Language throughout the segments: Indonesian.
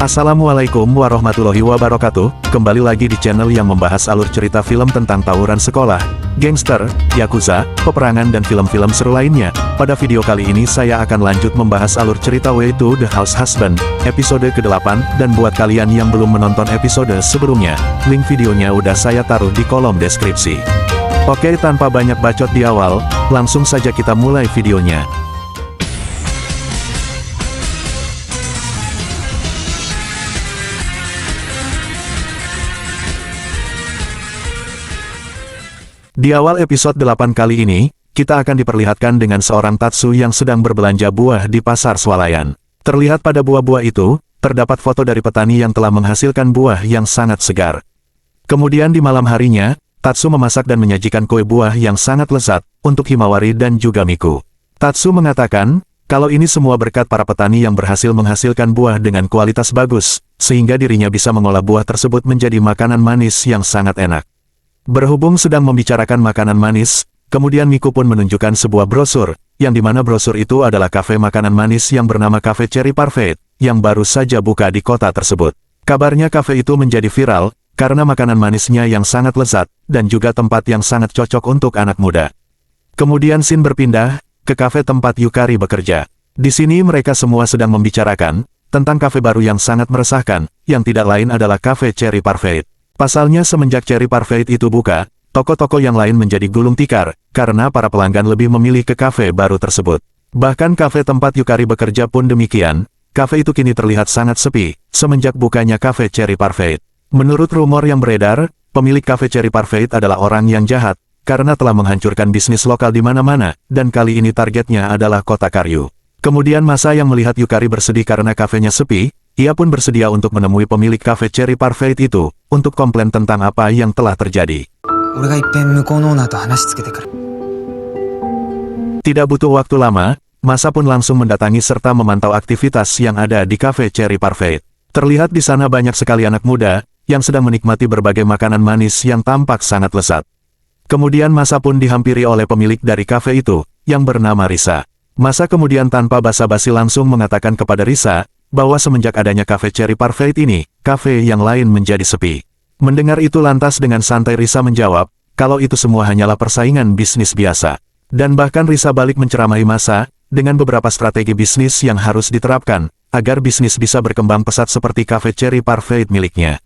Assalamualaikum warahmatullahi wabarakatuh, kembali lagi di channel yang membahas alur cerita film tentang tawuran sekolah, gangster, yakuza, peperangan dan film-film seru lainnya. Pada video kali ini saya akan lanjut membahas alur cerita Way to the House Husband, episode ke-8, dan buat kalian yang belum menonton episode sebelumnya, link videonya udah saya taruh di kolom deskripsi. Oke, tanpa banyak bacot di awal, langsung saja kita mulai videonya. Di awal episode 8 kali ini, kita akan diperlihatkan dengan seorang Tatsu yang sedang berbelanja buah di pasar swalayan. Terlihat pada buah-buah itu, terdapat foto dari petani yang telah menghasilkan buah yang sangat segar. Kemudian di malam harinya, Tatsu memasak dan menyajikan kue buah yang sangat lezat, untuk Himawari dan juga Miku. Tatsu mengatakan, kalau ini semua berkat para petani yang berhasil menghasilkan buah dengan kualitas bagus, sehingga dirinya bisa mengolah buah tersebut menjadi makanan manis yang sangat enak. Berhubung sedang membicarakan makanan manis, kemudian Miku pun menunjukkan sebuah brosur, yang dimana brosur itu adalah kafe makanan manis yang bernama Cafe Cherry Parfait, yang baru saja buka di kota tersebut. Kabarnya kafe itu menjadi viral, karena makanan manisnya yang sangat lezat, dan juga tempat yang sangat cocok untuk anak muda. Kemudian scene berpindah, ke kafe tempat Yukari bekerja. Di sini mereka semua sedang membicarakan, tentang kafe baru yang sangat meresahkan, yang tidak lain adalah Cafe Cherry Parfait. Pasalnya semenjak Cherry Parfait itu buka, toko-toko yang lain menjadi gulung tikar, karena para pelanggan lebih memilih ke kafe baru tersebut. Bahkan kafe tempat Yukari bekerja pun demikian, kafe itu kini terlihat sangat sepi, semenjak bukanya Cafe Cherry Parfait. Menurut rumor yang beredar, pemilik Cafe Cherry Parfait adalah orang yang jahat, karena telah menghancurkan bisnis lokal di mana-mana, dan kali ini targetnya adalah kota Karyu. Kemudian masa yang melihat Yukari bersedih karena kafenya sepi, ia pun bersedia untuk menemui pemilik Cafe Cherry Parfait itu, untuk komplain tentang apa yang telah terjadi. Tidak butuh waktu lama, masa pun langsung mendatangi serta memantau aktivitas yang ada di Cafe Cherry Parfait. Terlihat di sana banyak sekali anak muda, yang sedang menikmati berbagai makanan manis yang tampak sangat lezat. Kemudian masa pun dihampiri oleh pemilik dari kafe itu, yang bernama Risa. Masa kemudian tanpa basa-basi langsung mengatakan kepada Risa, bahwa semenjak adanya Cafe Cherry Parfait ini, kafe yang lain menjadi sepi. Mendengar itu lantas dengan santai Risa menjawab, kalau itu semua hanyalah persaingan bisnis biasa. Dan bahkan Risa balik menceramai masa, dengan beberapa strategi bisnis yang harus diterapkan, agar bisnis bisa berkembang pesat seperti Cafe Cherry Parfait miliknya.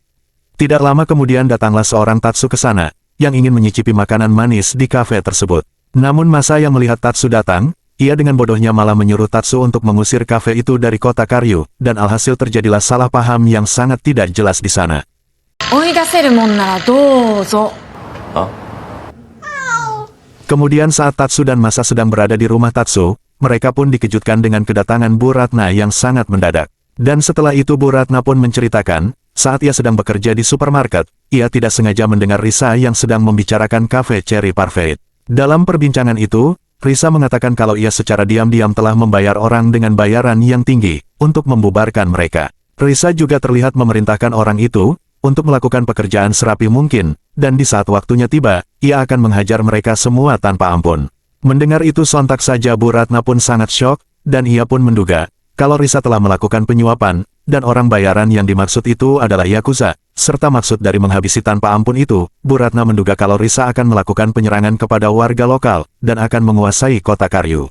Tidak lama kemudian datanglah seorang Tatsu ke sana, yang ingin menyicipi makanan manis di kafe tersebut. Namun masa yang melihat Tatsu datang, ia dengan bodohnya malah menyuruh Tatsu untuk mengusir kafe itu dari kota Karyu, dan alhasil terjadilah salah paham yang sangat tidak jelas di sana. Kemudian saat Tatsu dan Masa sedang berada di rumah Tatsu, mereka pun dikejutkan dengan kedatangan Bu Ratna yang sangat mendadak. Dan setelah itu Bu Ratna pun menceritakan, saat ia sedang bekerja di supermarket, ia tidak sengaja mendengar Risa yang sedang membicarakan Cafe Cherry Parfait. Dalam perbincangan itu, Risa mengatakan kalau ia secara diam-diam telah membayar orang dengan bayaran yang tinggi, untuk membubarkan mereka. Risa juga terlihat memerintahkan orang itu, untuk melakukan pekerjaan serapi mungkin, dan di saat waktunya tiba, ia akan menghajar mereka semua tanpa ampun. Mendengar itu sontak saja Bu Ratna pun sangat syok, dan ia pun menduga, kalau Risa telah melakukan penyuapan, dan orang bayaran yang dimaksud itu adalah Yakuza, serta maksud dari menghabisi tanpa ampun itu, Bu Ratna menduga kalau Risa akan melakukan penyerangan kepada warga lokal, dan akan menguasai kota Karyu.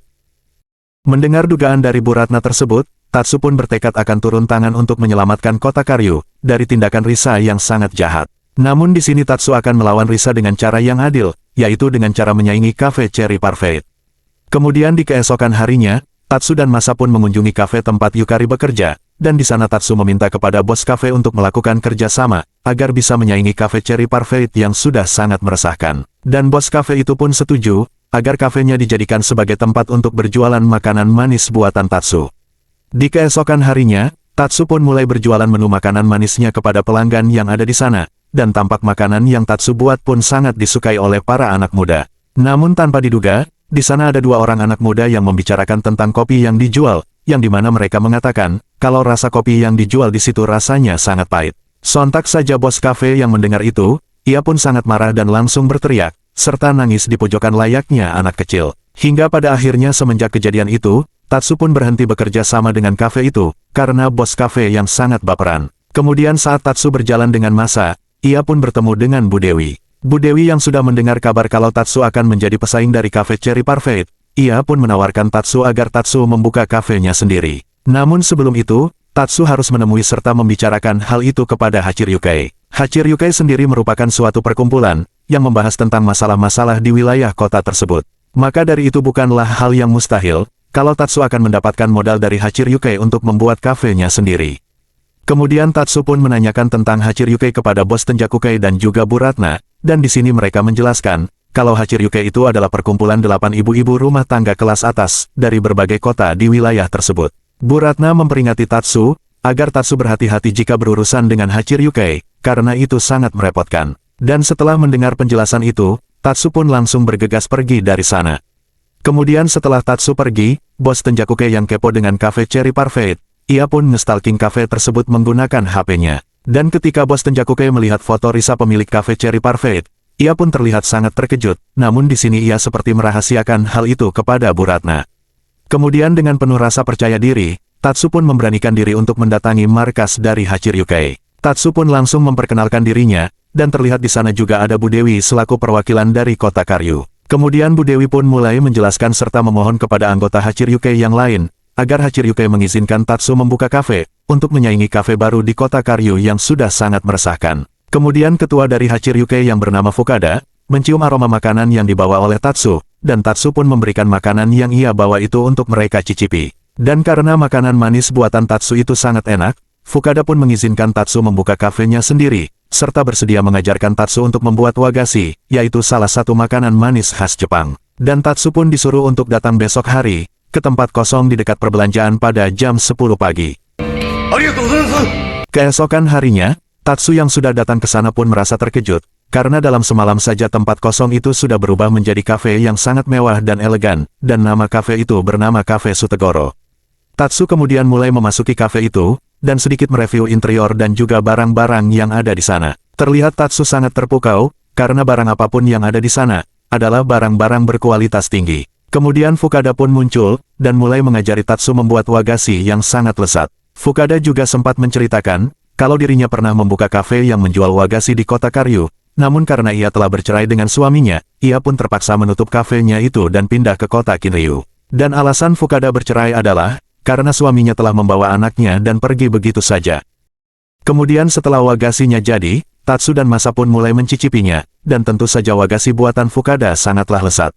Mendengar dugaan dari Bu Ratna tersebut, Tatsu pun bertekad akan turun tangan untuk menyelamatkan kota Karyu, dari tindakan Risa yang sangat jahat. Namun di sini Tatsu akan melawan Risa dengan cara yang adil, yaitu dengan cara menyaingi Cafe Cherry Parfait. Kemudian di keesokan harinya, Tatsu dan Masa pun mengunjungi kafe tempat Yukari bekerja, dan di sana Tatsu meminta kepada bos kafe untuk melakukan kerjasama, agar bisa menyaingi Cafe Cherry Parfait yang sudah sangat meresahkan. Dan bos kafe itu pun setuju, agar kafenya dijadikan sebagai tempat untuk berjualan makanan manis buatan Tatsu. Di keesokan harinya, Tatsu pun mulai berjualan menu makanan manisnya kepada pelanggan yang ada di sana, dan tampak makanan yang Tatsu buat pun sangat disukai oleh para anak muda. Namun tanpa diduga, di sana ada dua orang anak muda yang membicarakan tentang kopi yang dijual, yang dimana mereka mengatakan, kalau rasa kopi yang dijual di situ rasanya sangat pahit. Sontak saja bos kafe yang mendengar itu, ia pun sangat marah dan langsung berteriak, serta nangis di pojokan layaknya anak kecil. Hingga pada akhirnya semenjak kejadian itu, Tatsu pun berhenti bekerja sama dengan kafe itu, karena bos kafe yang sangat baperan. Kemudian saat Tatsu berjalan dengan Masa, ia pun bertemu dengan Bu Dewi. Bu Dewi yang sudah mendengar kabar kalau Tatsu akan menjadi pesaing dari kafe Cherry Parfait, ia pun menawarkan Tatsu agar Tatsu membuka kafenya sendiri. Namun sebelum itu, Tatsu harus menemui serta membicarakan hal itu kepada Hachiryukai. Hachiryukai sendiri merupakan suatu perkumpulan yang membahas tentang masalah-masalah di wilayah kota tersebut. Maka dari itu bukanlah hal yang mustahil kalau Tatsu akan mendapatkan modal dari Hachiryukai untuk membuat kafenya sendiri. Kemudian Tatsu pun menanyakan tentang Hachiryukai kepada bos Tenjakukai dan juga Bu Ratna, dan di sini mereka menjelaskan kalau Hachiryukai itu adalah perkumpulan 8 ibu-ibu rumah tangga kelas atas dari berbagai kota di wilayah tersebut. Bu Ratna memperingati Tatsu agar Tatsu berhati-hati jika berurusan dengan Hachiryukai, karena itu sangat merepotkan. Dan setelah mendengar penjelasan itu, Tatsu pun langsung bergegas pergi dari sana. Kemudian setelah Tatsu pergi, bos Tenjakukai yang kepo dengan kafe Cherry Parfait, ia pun nge-stalking kafe tersebut menggunakan HP-nya. Dan ketika bos Tenjakukai melihat foto Risa pemilik kafe Cherry Parfait, ia pun terlihat sangat terkejut, namun di sini ia seperti merahasiakan hal itu kepada Bu Ratna. Kemudian dengan penuh rasa percaya diri, Tatsu pun memberanikan diri untuk mendatangi markas dari Hachiryukai. Tatsu pun langsung memperkenalkan dirinya, dan terlihat di sana juga ada Bu Dewi selaku perwakilan dari kota Karyu. Kemudian Bu Dewi pun mulai menjelaskan serta memohon kepada anggota Hachiryukai yang lain, agar Hachiryukai mengizinkan Tatsu membuka kafe, untuk menyaingi kafe baru di kota Karyu yang sudah sangat meresahkan. Kemudian ketua dari Hachiryukai yang bernama Fukada, mencium aroma makanan yang dibawa oleh Tatsu, dan Tatsu pun memberikan makanan yang ia bawa itu untuk mereka cicipi. Dan karena makanan manis buatan Tatsu itu sangat enak, Fukada pun mengizinkan Tatsu membuka kafenya sendiri, serta bersedia mengajarkan Tatsu untuk membuat wagashi, yaitu salah satu makanan manis khas Jepang. Dan Tatsu pun disuruh untuk datang besok hari, ke tempat kosong di dekat perbelanjaan pada jam 10 pagi. Keesokan harinya, Tatsu yang sudah datang ke sana pun merasa terkejut, karena dalam semalam saja tempat kosong itu sudah berubah menjadi kafe yang sangat mewah dan elegan, dan nama kafe itu bernama Kafe Sutegoro. Tatsu kemudian mulai memasuki kafe itu, dan sedikit mereview interior dan juga barang-barang yang ada di sana. Terlihat Tatsu sangat terpukau, karena barang apapun yang ada di sana, adalah barang-barang berkualitas tinggi. Kemudian Fukada pun muncul, dan mulai mengajari Tatsu membuat wagashi yang sangat lezat. Fukada juga sempat menceritakan, kalau dirinya pernah membuka kafe yang menjual wagashi di kota Karyu, namun karena ia telah bercerai dengan suaminya, ia pun terpaksa menutup kafenya itu dan pindah ke kota Kinryu. Dan alasan Fukada bercerai adalah, karena suaminya telah membawa anaknya dan pergi begitu saja. Kemudian setelah wagashinya jadi, Tatsu dan Masa pun mulai mencicipinya, dan tentu saja wagashi buatan Fukada sangatlah lezat.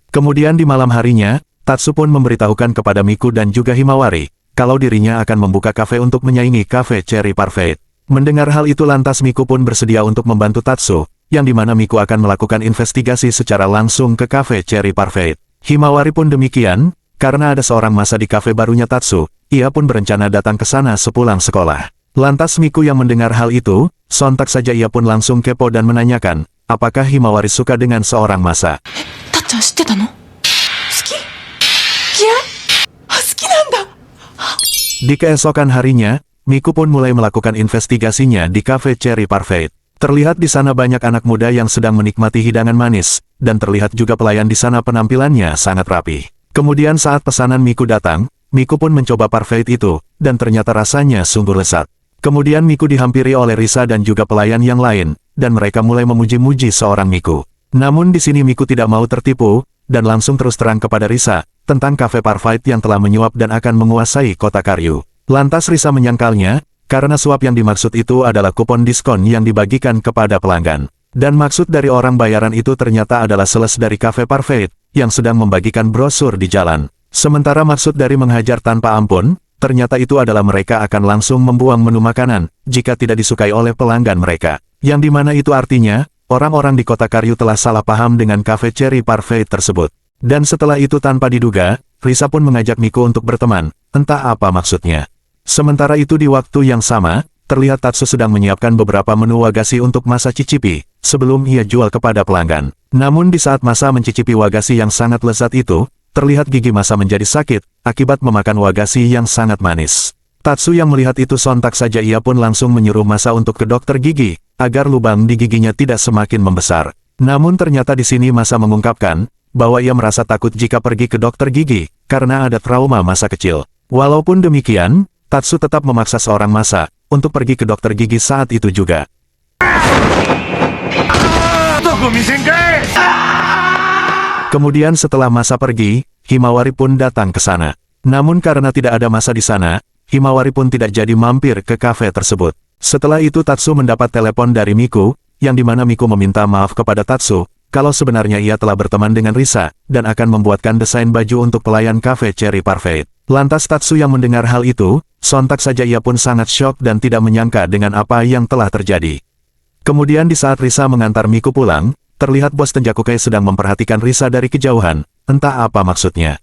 Kemudian di malam harinya, Tatsu pun memberitahukan kepada Miku dan juga Himawari, kalau dirinya akan membuka kafe untuk menyaingi kafe Cherry Parfait. Mendengar hal itu lantas Miku pun bersedia untuk membantu Tatsu, yang dimana Miku akan melakukan investigasi secara langsung ke kafe Cherry Parfait. Himawari pun demikian, karena ada seorang Masa di kafe barunya Tatsu, ia pun berencana datang ke sana sepulang sekolah. Lantas Miku yang mendengar hal itu, sontak saja ia pun langsung kepo dan menanyakan, apakah Himawari suka dengan seorang Masa. Di keesokan harinya, Miku pun mulai melakukan investigasinya di kafe Cherry Parfait. Terlihat di sana banyak anak muda yang sedang menikmati hidangan manis, dan terlihat juga pelayan di sana penampilannya sangat rapi. Kemudian saat pesanan Miku datang, Miku pun mencoba parfait itu, dan ternyata rasanya sungguh lezat. Kemudian Miku dihampiri oleh Risa dan juga pelayan yang lain, dan mereka mulai memuji-muji seorang Miku. Namun di sini Miku tidak mau tertipu, dan langsung terus terang kepada Risa, tentang kafe Parfait yang telah menyuap dan akan menguasai kota Karyu. Lantas Risa menyangkalnya, karena suap yang dimaksud itu adalah kupon diskon yang dibagikan kepada pelanggan. Dan maksud dari orang bayaran itu ternyata adalah sales dari kafe Parfait, yang sedang membagikan brosur di jalan. Sementara maksud dari menghajar tanpa ampun, ternyata itu adalah mereka akan langsung membuang menu makanan, jika tidak disukai oleh pelanggan mereka. Yang dimana itu artinya, orang-orang di kota Karyu telah salah paham dengan kafe Cherry Parfait tersebut. Dan setelah itu tanpa diduga, Risa pun mengajak Miku untuk berteman, entah apa maksudnya. Sementara itu di waktu yang sama, terlihat Tatsu sedang menyiapkan beberapa menu wagashi untuk Masa cicipi, sebelum ia jual kepada pelanggan. Namun di saat Masa mencicipi wagashi yang sangat lezat itu, terlihat gigi Masa menjadi sakit, akibat memakan wagashi yang sangat manis. Tatsu yang melihat itu sontak saja ia pun langsung menyuruh Masa untuk ke dokter gigi, agar lubang di giginya tidak semakin membesar. Namun ternyata di sini Masa mengungkapkan, bahwa ia merasa takut jika pergi ke dokter gigi, karena ada trauma masa kecil. Walaupun demikian, Tatsu tetap memaksa seorang masa untuk pergi ke dokter gigi saat itu juga. Kemudian setelah masa pergi, Himawari pun datang ke sana. Namun karena tidak ada masa di sana, Himawari pun tidak jadi mampir ke kafe tersebut. Setelah itu Tatsu mendapat telepon dari Miku, yang dimana Miku meminta maaf kepada Tatsu, kalau sebenarnya ia telah berteman dengan Risa, dan akan membuatkan desain baju untuk pelayan kafe Cherry Parfait. Lantas Tatsu yang mendengar hal itu, sontak saja ia pun sangat syok dan tidak menyangka dengan apa yang telah terjadi. Kemudian di saat Risa mengantar Miku pulang, terlihat bos Tenjakukai sedang memperhatikan Risa dari kejauhan, entah apa maksudnya.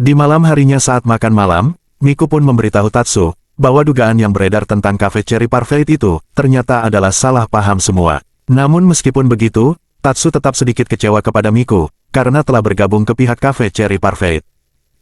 Di malam harinya saat makan malam, Miku pun memberitahu Tatsu, bahwa dugaan yang beredar tentang kafe Cherry Parfait itu, ternyata adalah salah paham semua. Namun meskipun begitu, Tatsu tetap sedikit kecewa kepada Miku, karena telah bergabung ke pihak kafe Cherry Parfait.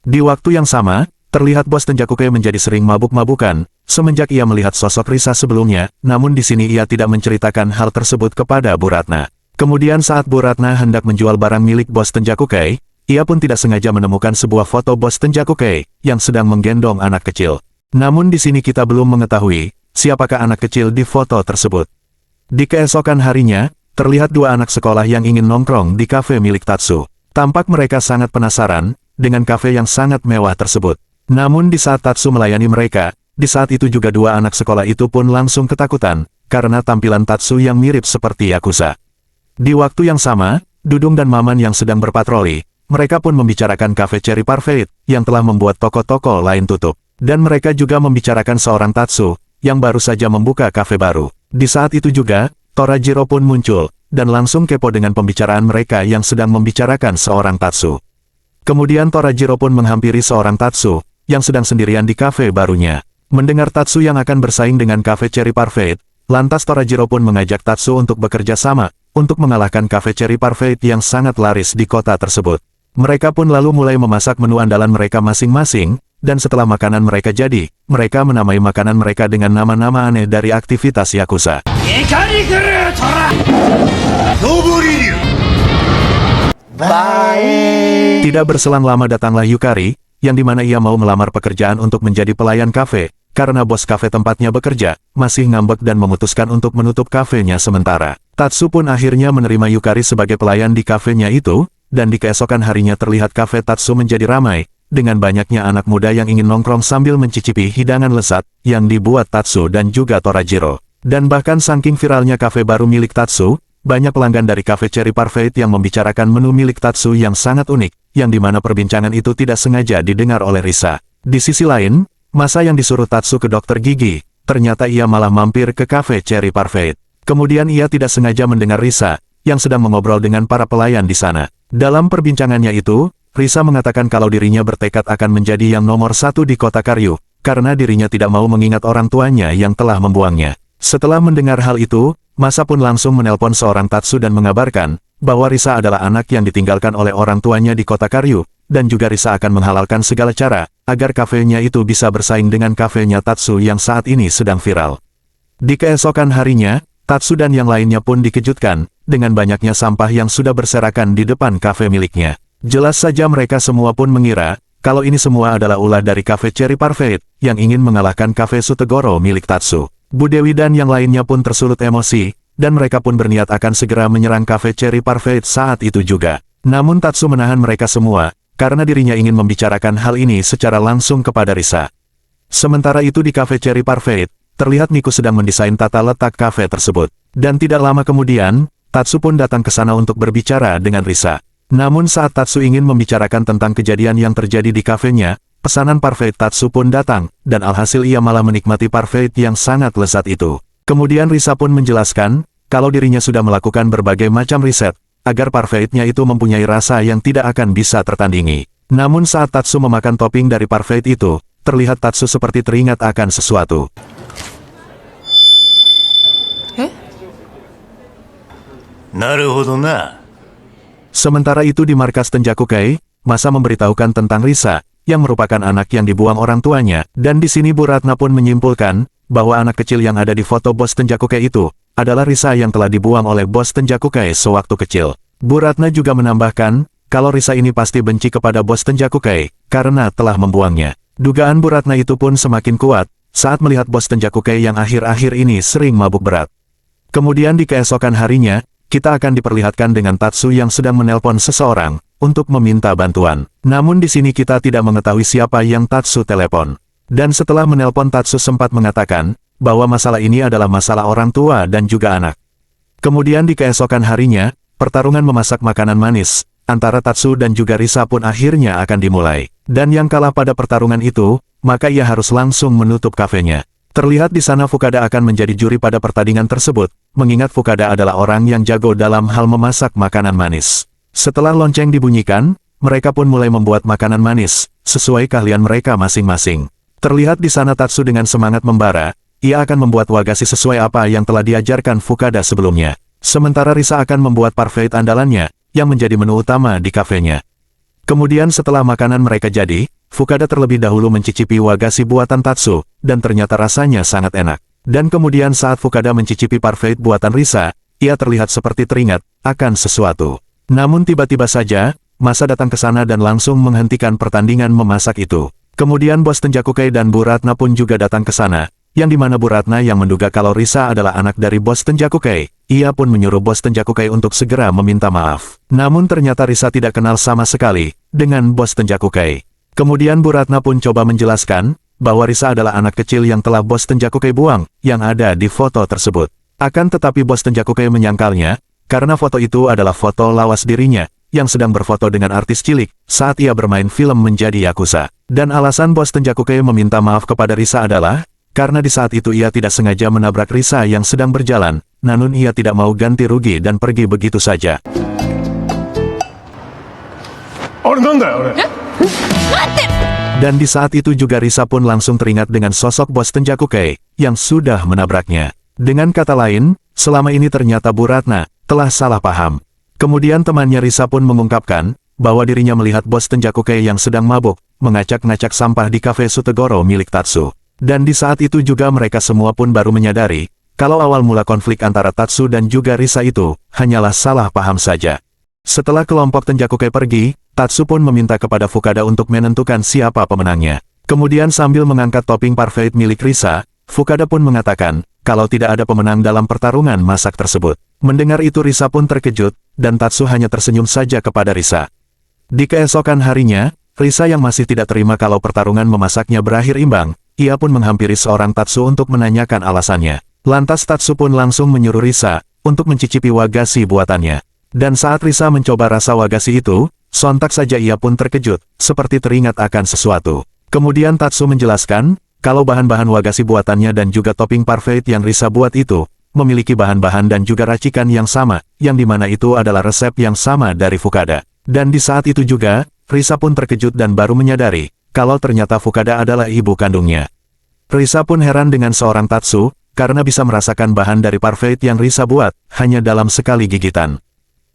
Di waktu yang sama, terlihat bos Tenjakukai menjadi sering mabuk-mabukan, semenjak ia melihat sosok Risa sebelumnya, namun di sini ia tidak menceritakan hal tersebut kepada Bu Ratna. Kemudian saat Bu Ratna hendak menjual barang milik bos Tenjakukai, ia pun tidak sengaja menemukan sebuah foto bos Tenjakukai, yang sedang menggendong anak kecil. Namun di sini kita belum mengetahui, siapakah anak kecil di foto tersebut. Di keesokan harinya, terlihat dua anak sekolah yang ingin nongkrong di kafe milik Tatsu. Tampak mereka sangat penasaran, dengan kafe yang sangat mewah tersebut. Namun di saat Tatsu melayani mereka, di saat itu juga dua anak sekolah itu pun langsung ketakutan, karena tampilan Tatsu yang mirip seperti Yakuza. Di waktu yang sama, Dudung dan Maman yang sedang berpatroli, mereka pun membicarakan kafe Cherry Parfait, yang telah membuat toko-toko lain tutup. Dan mereka juga membicarakan seorang Tatsu, yang baru saja membuka kafe baru. Di saat itu juga, Torajiro pun muncul, dan langsung kepo dengan pembicaraan mereka yang sedang membicarakan seorang Tatsu. Kemudian Torajiro pun menghampiri seorang Tatsu, yang sedang sendirian di kafe barunya. Mendengar Tatsu yang akan bersaing dengan kafe Cherry Parfait, lantas Torajiro pun mengajak Tatsu untuk bekerja sama, untuk mengalahkan kafe Cherry Parfait yang sangat laris di kota tersebut. Mereka pun lalu mulai memasak menu andalan mereka masing-masing, dan setelah makanan mereka jadi, mereka menamai makanan mereka dengan nama-nama aneh dari aktivitas Yakuza. Tidak berselang lama datanglah Yukari, yang dimana ia mau melamar pekerjaan untuk menjadi pelayan kafe, karena bos kafe tempatnya bekerja, masih ngambek dan memutuskan untuk menutup kafenya sementara. Tatsu pun akhirnya menerima Yukari sebagai pelayan di kafenya itu, dan di keesokan harinya terlihat kafe Tatsu menjadi ramai, dengan banyaknya anak muda yang ingin nongkrong sambil mencicipi hidangan lezat, yang dibuat Tatsu dan juga Torajiro. Dan bahkan saking viralnya kafe baru milik Tatsu, banyak pelanggan dari kafe Cherry Parfait yang membicarakan menu milik Tatsu yang sangat unik, yang dimana perbincangan itu tidak sengaja didengar oleh Risa. Di sisi lain, masa yang disuruh Tatsu ke dokter gigi, ternyata ia malah mampir ke kafe Cherry Parfait. Kemudian ia tidak sengaja mendengar Risa, yang sedang mengobrol dengan para pelayan di sana. Dalam perbincangannya itu, Risa mengatakan kalau dirinya bertekad akan menjadi yang nomor satu di kota Karyu, karena dirinya tidak mau mengingat orang tuanya yang telah membuangnya. Setelah mendengar hal itu, Masa pun langsung menelpon seorang Tatsu dan mengabarkan, bahwa Risa adalah anak yang ditinggalkan oleh orang tuanya di kota Karyu, dan juga Risa akan menghalalkan segala cara, agar kafenya itu bisa bersaing dengan kafenya Tatsu yang saat ini sedang viral. Di keesokan harinya, Tatsu dan yang lainnya pun dikejutkan, dengan banyaknya sampah yang sudah berserakan di depan kafe miliknya. Jelas saja mereka semua pun mengira, kalau ini semua adalah ulah dari kafe Cherry Parfait, yang ingin mengalahkan kafe Sutegoro milik Tatsu. Bu Dewi dan yang lainnya pun tersulut emosi, dan mereka pun berniat akan segera menyerang kafe Cherry Parfait saat itu juga. Namun Tatsu menahan mereka semua, karena dirinya ingin membicarakan hal ini secara langsung kepada Risa. Sementara itu di kafe Cherry Parfait, terlihat Miku sedang mendesain tata letak kafe tersebut. Dan tidak lama kemudian, Tatsu pun datang ke sana untuk berbicara dengan Risa. Namun saat Tatsu ingin membicarakan tentang kejadian yang terjadi di kafenya, pesanan parfait Tatsu pun datang, dan alhasil ia malah menikmati parfait yang sangat lezat itu. Kemudian Risa pun menjelaskan, kalau dirinya sudah melakukan berbagai macam riset, agar parfaitnya itu mempunyai rasa yang tidak akan bisa tertandingi. Namun saat Tatsu memakan topping dari parfait itu, terlihat Tatsu seperti teringat akan sesuatu. Naruhodo na. Sementara itu di markas Tenjakukai, Masa memberitahukan tentang Risa, yang merupakan anak yang dibuang orang tuanya, dan di sini Bu Ratna pun menyimpulkan, bahwa anak kecil yang ada di foto bos Tenjakukai itu, adalah Risa yang telah dibuang oleh bos Tenjakukai sewaktu kecil. Bu Ratna juga menambahkan, kalau Risa ini pasti benci kepada bos Tenjakukei, karena telah membuangnya. Dugaan Bu Ratna itu pun semakin kuat, saat melihat bos Tenjakukei yang akhir-akhir ini sering mabuk berat. Kemudian di keesokan harinya, kita akan diperlihatkan dengan Tatsu yang sedang menelpon seseorang, untuk meminta bantuan. Namun di sini kita tidak mengetahui siapa yang Tatsu telepon. Dan setelah menelpon Tatsu sempat mengatakan, bahwa masalah ini adalah masalah orang tua dan juga anak. Kemudian di keesokan harinya, pertarungan memasak makanan manis, antara Tatsu dan juga Risa pun akhirnya akan dimulai. Dan yang kalah pada pertarungan itu, maka ia harus langsung menutup kafenya. Terlihat di sana Fukada akan menjadi juri pada pertandingan tersebut, mengingat Fukada adalah orang yang jago dalam hal memasak makanan manis. Setelah lonceng dibunyikan, mereka pun mulai membuat makanan manis, sesuai keahlian mereka masing-masing. Terlihat di sana Tatsu dengan semangat membara, ia akan membuat wagashi sesuai apa yang telah diajarkan Fukada sebelumnya. Sementara Risa akan membuat parfait andalannya, yang menjadi menu utama di kafenya. Kemudian setelah makanan mereka jadi, Fukada terlebih dahulu mencicipi wagashi buatan Tatsu, dan ternyata rasanya sangat enak. Dan kemudian saat Fukada mencicipi parfait buatan Risa, ia terlihat seperti teringat akan sesuatu. Namun tiba-tiba saja, Masa datang ke sana dan langsung menghentikan pertandingan memasak itu. Kemudian bos Tenjakukei dan Bu Ratna pun juga datang ke sana, yang dimana Bu Ratna yang menduga kalau Risa adalah anak dari bos Tenjakukei, ia pun menyuruh bos Tenjakukei untuk segera meminta maaf. Namun ternyata Risa tidak kenal sama sekali dengan bos Tenjakukei. Kemudian Bu Ratna pun coba menjelaskan bahwa Risa adalah anak kecil yang telah bos Tenjakukei buang, yang ada di foto tersebut. Akan tetapi bos Tenjakukei menyangkalnya, karena foto itu adalah foto lawas dirinya, yang sedang berfoto dengan artis cilik, saat ia bermain film menjadi Yakuza. Dan alasan bos Tenjakukei meminta maaf kepada Risa adalah, karena di saat itu ia tidak sengaja menabrak Risa yang sedang berjalan, namun ia tidak mau ganti rugi dan pergi begitu saja. Dan di saat itu juga Risa pun langsung teringat dengan sosok bos Tenjakukei, yang sudah menabraknya. Dengan kata lain, selama ini ternyata Bu Ratna telah salah paham. Kemudian temannya Risa pun mengungkapkan, bahwa dirinya melihat bos Tenjakukei yang sedang mabuk, mengacak-ngacak sampah di kafe Sutegoro milik Tatsu. Dan di saat itu juga mereka semua pun baru menyadari, kalau awal mula konflik antara Tatsu dan juga Risa itu, hanyalah salah paham saja. Setelah kelompok Tenjakukei pergi, Tatsu pun meminta kepada Fukada untuk menentukan siapa pemenangnya. Kemudian sambil mengangkat topping parfait milik Risa, Fukada pun mengatakan, kalau tidak ada pemenang dalam pertarungan masak tersebut. Mendengar itu Risa pun terkejut, dan Tatsu hanya tersenyum saja kepada Risa. Di keesokan harinya, Risa yang masih tidak terima kalau pertarungan memasaknya berakhir imbang, ia pun menghampiri seorang Tatsu untuk menanyakan alasannya. Lantas Tatsu pun langsung menyuruh Risa, untuk mencicipi wagashi buatannya. Dan saat Risa mencoba rasa wagashi itu, sontak saja ia pun terkejut, seperti teringat akan sesuatu. Kemudian Tatsu menjelaskan, kalau bahan-bahan wagashi buatannya dan juga topping parfait yang Risa buat itu, memiliki bahan-bahan dan juga racikan yang sama, yang dimana itu adalah resep yang sama dari Fukada. Dan di saat itu juga, Risa pun terkejut dan baru menyadari, kalau ternyata Fukada adalah ibu kandungnya. Risa pun heran dengan seorang Tatsu, karena bisa merasakan bahan dari parfait yang Risa buat, hanya dalam sekali gigitan.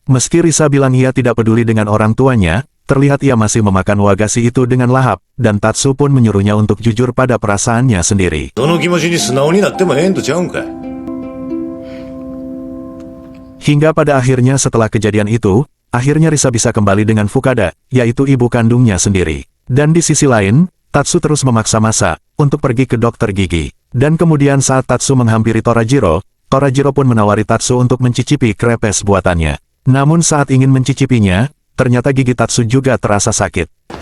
Meski Risa bilang ia tidak peduli dengan orang tuanya, terlihat ia masih memakan wagashi itu dengan lahap, dan Tatsu pun menyuruhnya untuk jujur pada perasaannya sendiri. Hingga pada akhirnya setelah kejadian itu, akhirnya Risa bisa kembali dengan Fukada, yaitu ibu kandungnya sendiri. Dan di sisi lain, Tatsu terus memaksa Masa untuk pergi ke dokter gigi. Dan kemudian saat Tatsu menghampiri Torajiro, Torajiro pun menawari Tatsu untuk mencicipi krepes buatannya. Namun saat ingin mencicipinya, ternyata gigi Tatsu juga terasa sakit.